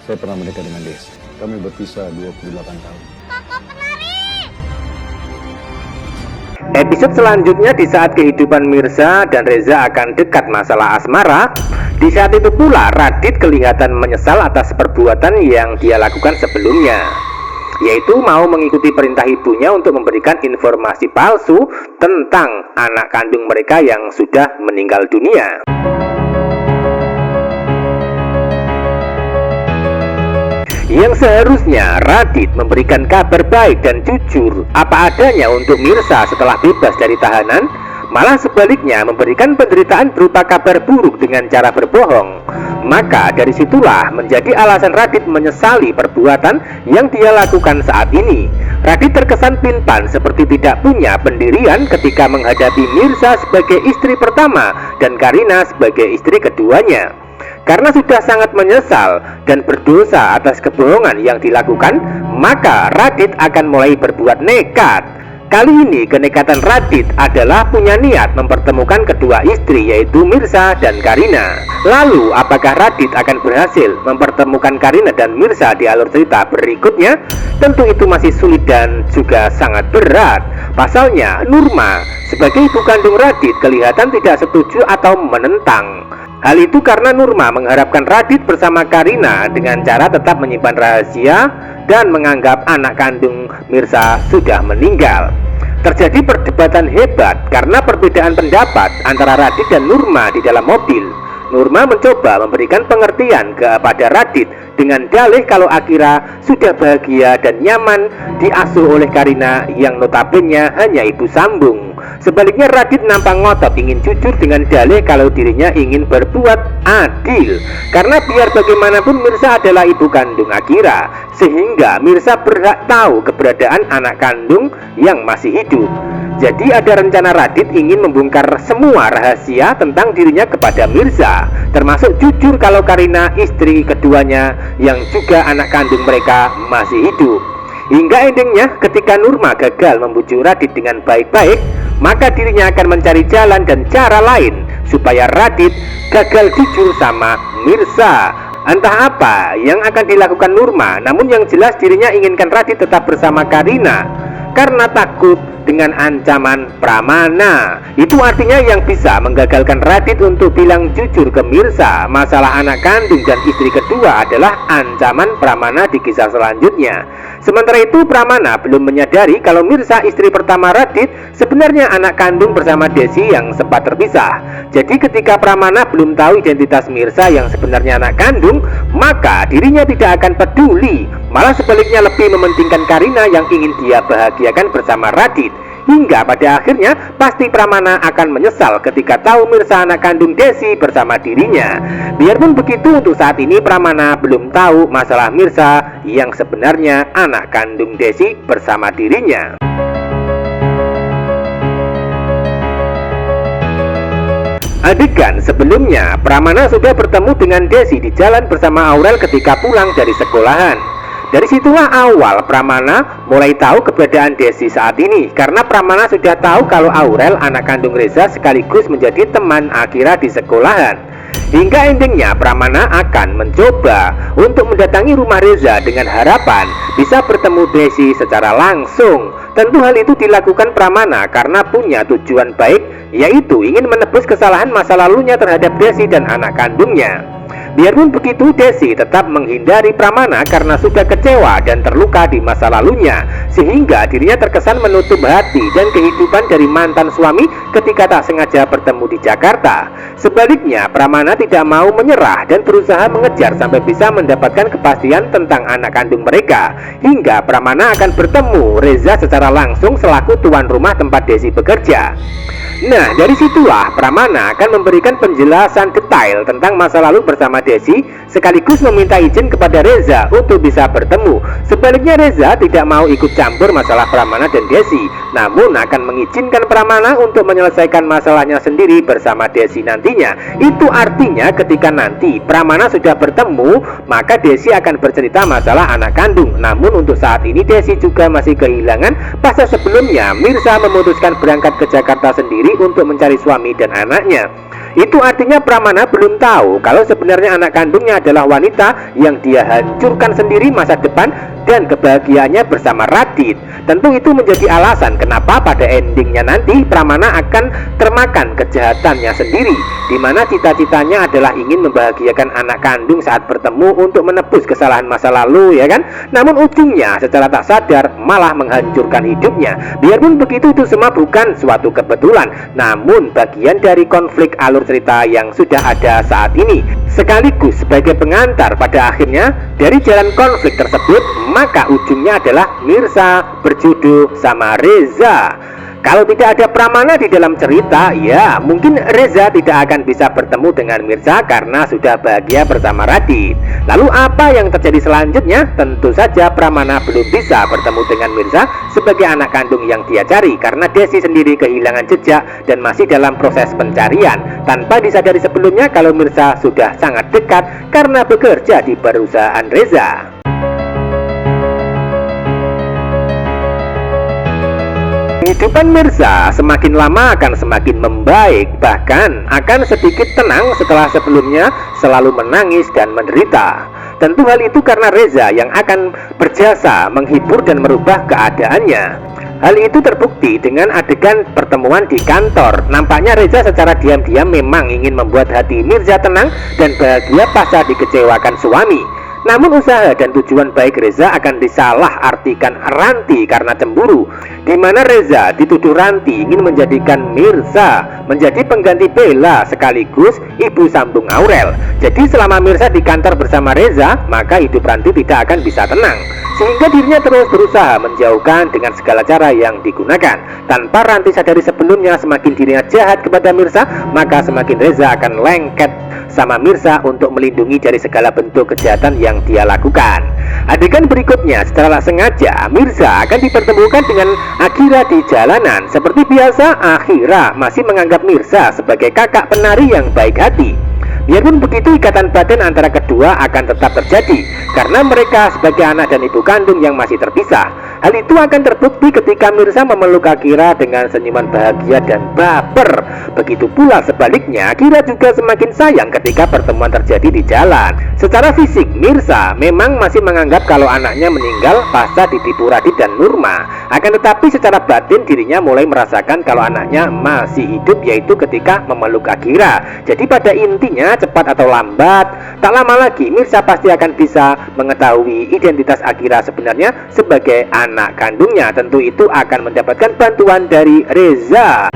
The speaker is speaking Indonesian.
Saya pernah menikah dengan Desi. Kami berpisah 28 tahun. Kakak penari! Episode selanjutnya di saat kehidupan Mirza dan Reza akan dekat masalah asmara. Di saat itu pula Radit kelihatan menyesal atas perbuatan yang dia lakukan sebelumnya, yaitu mau mengikuti perintah ibunya untuk memberikan informasi palsu tentang anak kandung mereka yang sudah meninggal dunia. Yang seharusnya Radit memberikan kabar baik dan jujur apa adanya untuk Mirza setelah bebas dari tahanan, malah sebaliknya memberikan penderitaan berupa kabar buruk dengan cara berbohong. Maka dari situlah menjadi alasan Radit menyesali perbuatan yang dia lakukan saat ini. Radit terkesan pintan seperti tidak punya pendirian ketika menghadapi Mirza sebagai istri pertama dan Karina sebagai istri keduanya. Karena sudah sangat menyesal dan berdosa atas kebohongan yang dilakukan, maka Radit akan mulai berbuat nekat. Kali ini kenekatan Radit adalah punya niat mempertemukan kedua istri, yaitu Mirza dan Karina. Lalu apakah Radit akan berhasil mempertemukan Karina dan Mirza di alur cerita berikutnya? Tentu itu masih sulit dan juga sangat berat. Pasalnya Nurma sebagai ibu kandung Radit kelihatan tidak setuju atau menentang. Hal itu karena Nurma mengharapkan Radit bersama Karina dengan cara tetap menyimpan rahasia dan menganggap anak kandung Mirza sudah meninggal. Terjadi perdebatan hebat karena perbedaan pendapat antara Radit dan Nurma di dalam mobil. Nurma mencoba memberikan pengertian kepada Radit dengan dalih kalau Akira sudah bahagia dan nyaman diasuh oleh Karina yang notabene hanya ibu sambung. Sebaliknya Radit nampak ngotot ingin jujur dengan dalih kalau dirinya ingin berbuat adil. Karena biar bagaimanapun Mirza adalah ibu kandung Akira, sehingga Mirza berhak tahu keberadaan anak kandung yang masih hidup. Jadi ada rencana Radit ingin membongkar semua rahasia tentang dirinya kepada Mirza, termasuk jujur kalau Karina istri keduanya yang juga anak kandung mereka masih hidup. Hingga endingnya ketika Nurma gagal membujuk Radit dengan baik-baik, maka dirinya akan mencari jalan dan cara lain supaya Radit gagal jujur sama Mirza. Entah apa yang akan dilakukan Nurma, namun yang jelas dirinya inginkan Radit tetap bersama Karina karena takut dengan ancaman Pramana. Itu artinya yang bisa menggagalkan Radit untuk bilang jujur ke Mirza masalah anak kandung dan istri kedua adalah ancaman Pramana di kisah selanjutnya. Sementara itu Pramana belum menyadari kalau Mirza istri pertama Radit sebenarnya anak kandung bersama Desi yang sempat terpisah. Jadi ketika Pramana belum tahu identitas Mirza yang sebenarnya anak kandung, maka dirinya tidak akan peduli, malah sebaliknya lebih mementingkan Karina yang ingin dia bahagiakan bersama Radit. Hingga pada akhirnya pasti Pramana akan menyesal ketika tahu Mirza anak kandung Desi bersama dirinya. Biarpun begitu, untuk saat ini Pramana belum tahu masalah Mirza yang sebenarnya anak kandung Desi bersama dirinya. Adegan sebelumnya, Pramana sudah bertemu dengan Desi di jalan bersama Aurel ketika pulang dari sekolahan. Dari situlah awal Pramana mulai tahu keberadaan Desi saat ini, karena Pramana sudah tahu kalau Aurel anak kandung Reza sekaligus menjadi teman Akira di sekolahan. Hingga endingnya Pramana akan mencoba untuk mendatangi rumah Reza dengan harapan bisa bertemu Desi secara langsung. Tentu hal itu dilakukan Pramana karena punya tujuan baik, yaitu ingin menebus kesalahan masa lalunya terhadap Desi dan anak kandungnya. Biarpun begitu, Desi tetap menghindari Pramana karena sudah kecewa dan terluka di masa lalunya, sehingga dirinya terkesan menutup hati dan kehidupan dari mantan suami ketika tak sengaja bertemu di Jakarta. Sebaliknya, Pramana tidak mau menyerah dan berusaha mengejar sampai bisa mendapatkan kepastian tentang anak kandung mereka, hingga Pramana akan bertemu Reza secara langsung selaku tuan rumah tempat Desi bekerja. Nah, dari situlah Pramana akan memberikan penjelasan detail tentang masa lalu bersama Desi, sekaligus meminta izin kepada Reza untuk bisa bertemu. Sebaliknya Reza tidak mau ikut campur masalah Pramana dan Desi, namun akan mengizinkan Pramana untuk menyelesaikan masalahnya sendiri bersama Desi nantinya. Itu artinya ketika nanti Pramana sudah bertemu, maka Desi akan bercerita masalah anak kandung. Namun untuk saat ini Desi juga masih kehilangan pasal sebelumnya Mirza memutuskan berangkat ke Jakarta sendiri untuk mencari suami dan anaknya. Itu artinya Pramana belum tahu kalau sebenarnya anak kandungnya adalah wanita yang dia hancurkan sendiri masa depan dan kebahagiaannya bersama Radit. Tentu itu menjadi alasan kenapa pada endingnya nanti Pramana akan termakan kejahatannya sendiri, di mana cita-citanya adalah ingin membahagiakan anak kandung saat bertemu untuk menebus kesalahan masa lalu, ya kan? Namun ujungnya secara tak sadar malah menghancurkan hidupnya. Biarpun begitu, itu semua bukan suatu kebetulan, namun bagian dari konflik alur cerita yang sudah ada saat ini, sekaligus sebagai pengantar pada akhirnya dari jalan konflik tersebut. Maka ujungnya adalah Mirza berjodoh sama Reza. Kalau tidak ada Pramana di dalam cerita, ya mungkin Reza tidak akan bisa bertemu dengan Mirza karena sudah bahagia bersama Radit. Lalu apa yang terjadi selanjutnya? Tentu saja Pramana belum bisa bertemu dengan Mirza sebagai anak kandung yang dia cari, karena Desi sendiri kehilangan jejak dan masih dalam proses pencarian, tanpa disadari sebelumnya kalau Mirza sudah sangat dekat karena bekerja di perusahaan Reza. Kehidupan Mirza semakin lama akan semakin membaik, bahkan akan sedikit tenang setelah sebelumnya selalu menangis dan menderita. Tentu hal itu karena Reza yang akan berjasa menghibur dan merubah keadaannya. Hal itu terbukti dengan adegan pertemuan di kantor. Nampaknya Reza secara diam-diam memang ingin membuat hati Mirza tenang dan bahagia pasca dikecewakan suami. Namun usaha dan tujuan baik Reza akan disalahartikan Ranti karena cemburu, di mana Reza dituduh Ranti ingin menjadikan Mirza menjadi pengganti Bella sekaligus ibu sambung Aurel. Jadi selama Mirza di kantor bersama Reza, maka hidup Ranti tidak akan bisa tenang, sehingga dirinya terus berusaha menjauhkan dengan segala cara yang digunakan. Tanpa Ranti sadari sebelumnya, semakin dirinya jahat kepada Mirza, maka semakin Reza akan lengket sama Mirza untuk melindungi dari segala bentuk kejahatan yang dia lakukan. Adegan berikutnya, secara tak sengaja Mirza akan dipertemukan dengan Akira di jalanan. Seperti biasa, Akira masih menganggap Mirza sebagai kakak penari yang baik hati. Biarpun begitu, ikatan batin antara kedua akan tetap terjadi karena mereka sebagai anak dan ibu kandung yang masih terpisah. Hal itu akan terbukti ketika Mirza memeluk Akira dengan senyuman bahagia dan baper. Begitu pula sebaliknya, Akira juga semakin sayang ketika pertemuan terjadi di jalan. Secara fisik, Mirza memang masih menganggap kalau anaknya meninggal pasca ditipu Radit dan Nurma. Akan tetapi secara batin dirinya mulai merasakan kalau anaknya masih hidup, yaitu ketika memeluk Akira. Jadi pada intinya, cepat atau lambat, tak lama lagi Mirza pasti akan bisa mengetahui identitas Akira sebenarnya sebagai anak kandungnya. Tentu itu akan mendapatkan bantuan dari Reza.